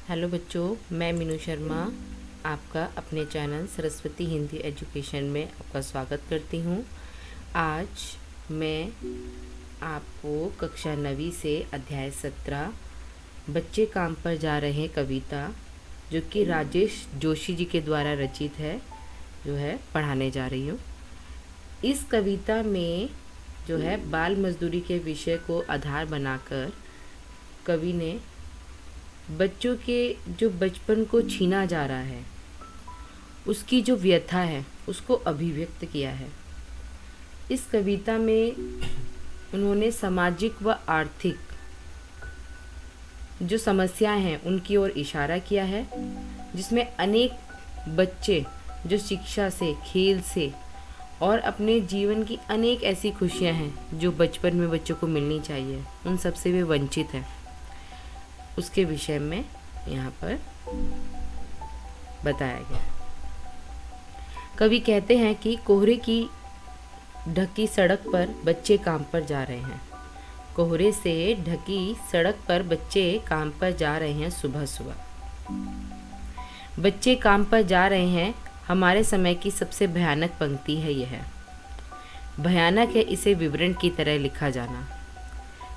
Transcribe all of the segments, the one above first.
Hello बच्चों, मैं मीनू शर्मा आपका अपने चैनल सरस्वती हिंदी एजुकेशन में आपका स्वागत करती हूँ। आज मैं आपको कक्षा 9वीं से अध्याय 17 बच्चे काम पर जा रहे हैं कविता, जो कि राजेश जोशी जी के द्वारा रचित है, जो है पढ़ाने जा रही हूँ। इस कविता में जो है बाल मजदूरी के विषय को आधार बनाकर कवि ने बच्चों के जो बचपन को छीना जा रहा है उसकी जो व्यथा है उसको अभिव्यक्त किया है। इस कविता में उन्होंने सामाजिक व आर्थिक जो समस्याएं हैं उनकी ओर इशारा किया है, जिसमें अनेक बच्चे जो शिक्षा से, खेल से और अपने जीवन की अनेक ऐसी खुशियां हैं जो बचपन में बच्चों को मिलनी चाहिए, उन सब से वे वंचित हैं, उसके विषय में यहाँ पर बताया गया। कवि कहते हैं कि कोहरे की ढकी सड़क पर बच्चे काम पर जा रहे हैं। कोहरे से ढकी सड़क पर बच्चे काम पर जा रहे हैं सुबह सुबह। बच्चे काम पर जा रहे हैं हमारे समय की सबसे भयानक पंक्ति है। यह भयानक है इसे विवरण की तरह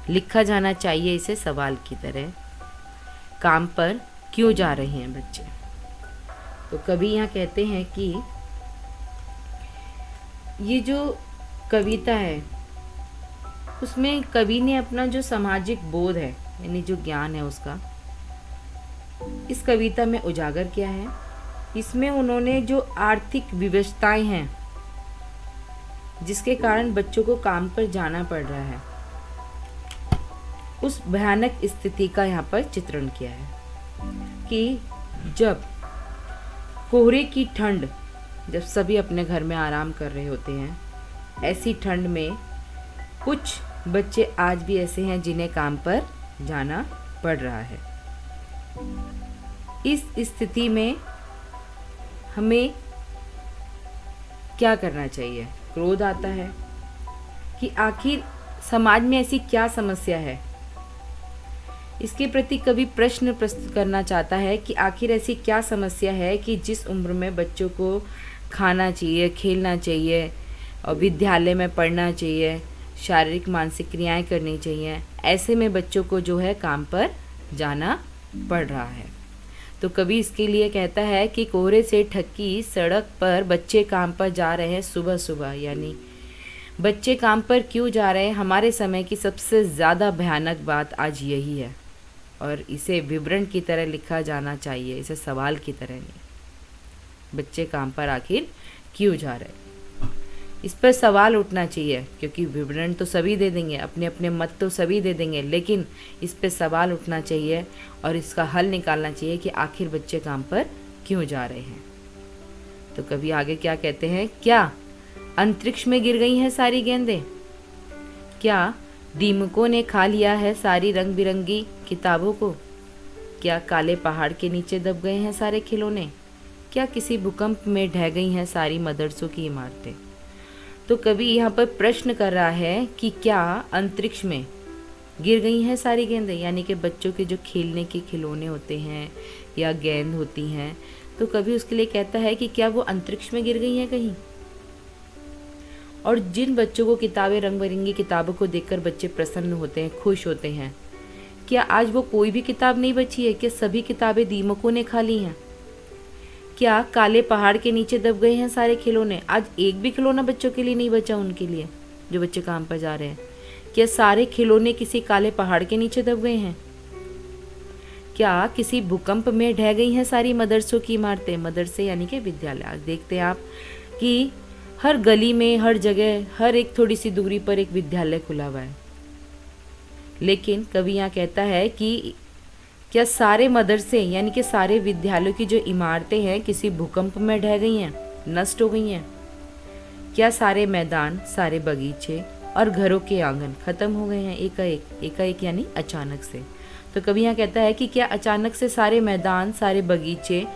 लिखा जाना चाहिए इसे सवाल की तरह। काम पर क्यों जा रहे हैं बच्चे? तो कवि यहाँ कहते हैं कि ये जो कविता है उसमें कवि ने अपना जो सामाजिक बोध है, यानी जो ज्ञान है, उसका इस कविता में उजागर किया है। इसमें उन्होंने जो आर्थिक विवशताएं हैं जिसके कारण बच्चों को काम पर जाना पड़ रहा है, उस भयानक स्थिति का यहाँ पर चित्रण किया है कि जब कोहरे की ठंड, जब सभी अपने घर में आराम कर रहे होते हैं, ऐसी ठंड में कुछ बच्चे आज भी ऐसे हैं जिन्हें काम पर जाना पड़ रहा है। इस स्थिति में हमें क्या करना चाहिए? क्रोध आता है कि आखिर समाज में ऐसी क्या समस्या है। इसके प्रति कवि प्रश्न प्रस्तुत करना चाहता है कि आखिर ऐसी क्या समस्या है कि जिस उम्र में बच्चों को खाना चाहिए, खेलना चाहिए और विद्यालय में पढ़ना चाहिए, शारीरिक मानसिक क्रियाएं करनी चाहिए, ऐसे में बच्चों को जो है काम पर जाना पड़ रहा है। तो कवि इसके लिए कहता है कि कोहरे से ढकी सड़क पर बच्चे काम पर जा रहे हैं सुबह सुबह, यानी बच्चे काम पर क्यों जा रहे हैं। हमारे समय की सबसे ज़्यादा भयानक बात आज यही है और इसे विवरण की तरह लिखा जाना चाहिए, इसे सवाल की तरह नहीं। बच्चे काम पर आखिर क्यों जा रहे हैं, इस पर सवाल उठना चाहिए, क्योंकि विवरण तो सभी दे देंगे, अपने अपने मत तो सभी दे देंगे, लेकिन इस पर सवाल उठना चाहिए और इसका हल निकालना चाहिए कि आखिर बच्चे काम पर क्यों जा रहे हैं। तो कभी आगे क्या कहते हैं? क्या अंतरिक्ष में गिर गई हैं सारी गेंदें? क्या दीमकों ने खा लिया है सारी रंग बिरंगी किताबों को? क्या काले पहाड़ के नीचे दब गए हैं सारे खिलौने? क्या किसी भूकंप में ढह गई हैं सारी मदरसों की इमारतें? तो कवि यहाँ पर प्रश्न कर रहा है कि क्या अंतरिक्ष में गिर गई हैं सारी गेंदें, यानी कि बच्चों के जो खेलने के खिलौने होते हैं या गेंद होती हैं, तो कवि उसके लिए कहता है कि क्या वो अंतरिक्ष में गिर गई हैं कहीं? और जिन बच्चों को किताबें, रंग बिरंगी किताबों को देखकर बच्चे प्रसन्न होते हैं, खुश होते हैं, क्या आज वो कोई भी किताब नहीं बची है? क्या सभी किताबें दीमकों ने खा ली हैं? क्या काले पहाड़ के नीचे दब गए हैं सारे खिलौने? आज एक भी खिलौना बच्चों के लिए नहीं बचा उनके लिए, जो बच्चे काम पर जा रहे हैं। क्या सारे खिलौने किसी काले पहाड़ के नीचे दब गए हैं? क्या किसी भूकंप में ढह गई हैं सारी मदरसों की इमारतें? मदरसे यानी कि विद्यालय। आज देखते हैं आप कि हर गली में, हर जगह, हर एक थोड़ी सी दूरी पर एक विद्यालय खुला हुआ है। लेकिन कवि यहाँ कहता है कि क्या सारे मदरसे यानी कि सारे विद्यालयों की जो इमारतें हैं किसी भूकंप में ढह गई हैं, नष्ट हो गई हैं? क्या सारे मैदान, सारे बगीचे और घरों के आंगन खत्म हो गए हैं एकाएक यानी अचानक से? तो कवि यहाँ कहता है कि क्या अचानक से सारे मैदान, सारे बगीचे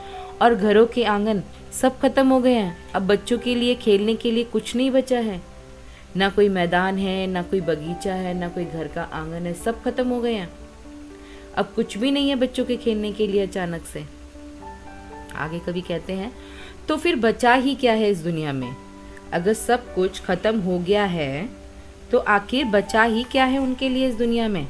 और घरों के आंगन सब खत्म हो गए हैं? अब बच्चों के लिए खेलने के लिए कुछ नहीं बचा है, ना कोई मैदान है, ना कोई बगीचा है, ना कोई घर का आंगन है, सब खत्म हो गए हैं। अब कुछ भी नहीं है बच्चों के खेलने के लिए अचानक से। आगे कवि कहते हैं, तो फिर बचा ही क्या है इस दुनिया में? अगर सब कुछ खत्म हो गया है तो आखिर बचा ही क्या है उनके लिए इस दुनिया में?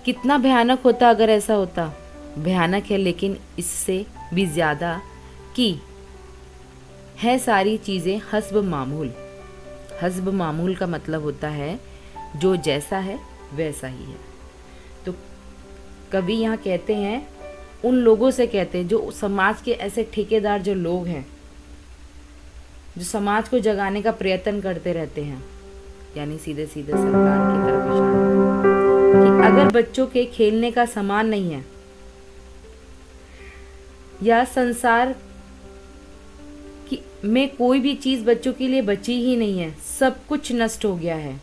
कितना भयानक होता अगर ऐसा होता। भयानक है, लेकिन इससे भी ज़्यादा कि है सारी चीज़ें हस्ब मामूल। हस्ब मामूल का मतलब होता है जो जैसा है वैसा ही है। तो कवि यहाँ कहते हैं, उन लोगों से कहते हैं जो समाज के ऐसे ठेकेदार जो लोग हैं, जो समाज को जगाने का प्रयत्न करते रहते हैं, यानी सीधे सीधे सरकार की तरफ इशारा, कि अगर बच्चों के खेलने का सामान नहीं है या संसार की में कोई भी चीज बच्चों के लिए बची ही नहीं है, सब कुछ नष्ट हो गया है,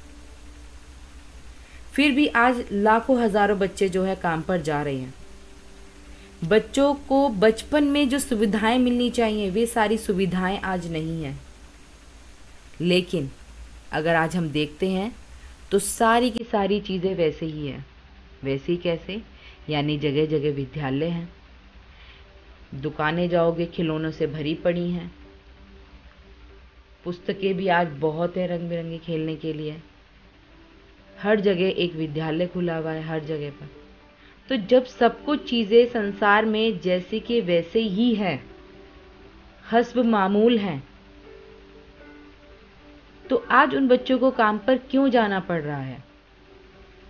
फिर भी आज लाखों हजारों बच्चे जो है काम पर जा रहे हैं। बच्चों को बचपन में जो सुविधाएं मिलनी चाहिए वे सारी सुविधाएं आज नहीं है। लेकिन अगर आज हम देखते हैं तो सारी की सारी चीज़ें वैसे ही हैं। वैसे ही कैसे? यानी जगह जगह विद्यालय हैं, दुकानें जाओगे खिलौनों से भरी पड़ी हैं, पुस्तकें भी आज बहुत है रंग बिरंगी खेलने के लिए, हर जगह एक विद्यालय खुला हुआ है हर जगह पर। तो जब सब कुछ चीज़ें संसार में जैसे कि वैसे ही है, हस्ब मामूल हैं, तो आज उन बच्चों को काम पर क्यों जाना पड़ रहा है?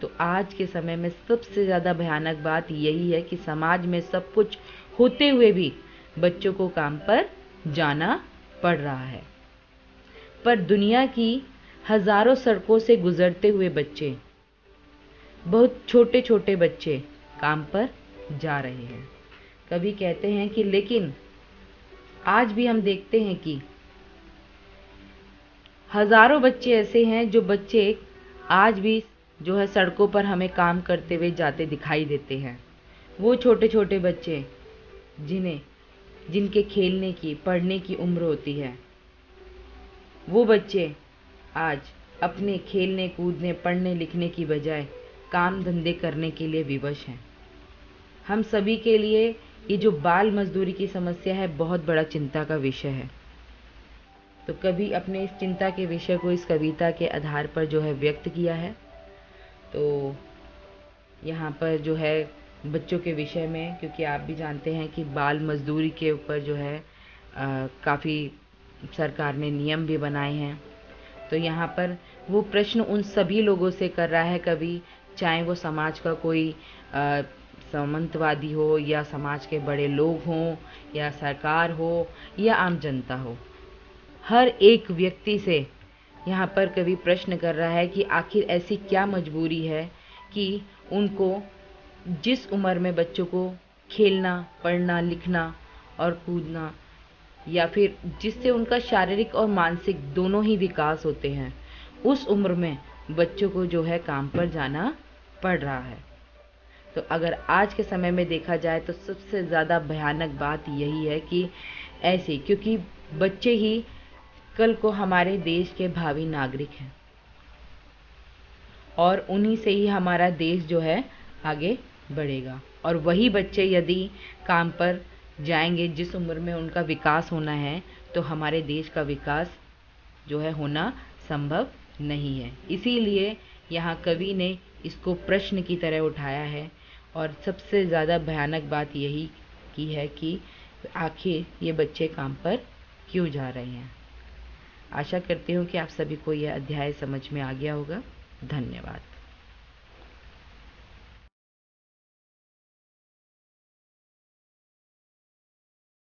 तो आज के समय में सबसे ज़्यादा भयानक बात यही है कि समाज में सब कुछ होते हुए भी बच्चों को काम पर जाना पड़ रहा है। पर दुनिया की हजारों सड़कों से गुजरते हुए बच्चे, बहुत छोटे छोटे बच्चे काम पर जा रहे हैं। कवि कहते हैं कि लेकिन आज भी हम देखते हैं कि हजारों बच्चे ऐसे हैं जो बच्चे आज भी जो है सड़कों पर हमें काम करते हुए जाते दिखाई देते हैं। वो छोटे छोटे बच्चे जिनके खेलने की पढ़ने की उम्र होती है, वो बच्चे आज अपने खेलने कूदने पढ़ने लिखने की बजाय काम धंधे करने के लिए विवश हैं। हम सभी के लिए ये जो बाल मजदूरी की समस्या है बहुत बड़ा चिंता का विषय है। तो कवि अपने इस चिंता के विषय को इस कविता के आधार पर जो है व्यक्त किया है। तो यहाँ पर जो है बच्चों के विषय में, क्योंकि आप भी जानते हैं कि बाल मजदूरी के ऊपर जो है काफ़ी सरकार ने नियम भी बनाए हैं। तो यहाँ पर वो प्रश्न उन सभी लोगों से कर रहा है कवि, चाहे वो समाज का कोई सामंतवादी हो या समाज के बड़े लोग हों या सरकार हो या आम जनता हो, हर एक व्यक्ति से यहाँ पर कवि प्रश्न कर रहा है कि आखिर ऐसी क्या मजबूरी है कि उनको जिस उम्र में बच्चों को खेलना पढ़ना लिखना और कूदना, या फिर जिससे उनका शारीरिक और मानसिक दोनों ही विकास होते हैं, उस उम्र में बच्चों को जो है काम पर जाना पड़ रहा है। तो अगर आज के समय में देखा जाए तो सबसे ज़्यादा भयानक बात यही है कि ऐसे, क्योंकि बच्चे ही कल को हमारे देश के भावी नागरिक हैं और उन्हीं से ही हमारा देश जो है आगे बढ़ेगा। और वही बच्चे यदि काम पर जाएंगे जिस उम्र में उनका विकास होना है, तो हमारे देश का विकास जो है होना संभव नहीं है। इसीलिए यहाँ कवि ने इसको प्रश्न की तरह उठाया है और सबसे ज़्यादा भयानक बात यही की है कि आखिर ये बच्चे काम पर क्यों जा रहे हैं। आशा करती हूँ कि आप सभी को यह अध्याय समझ में आ गया होगा। धन्यवाद।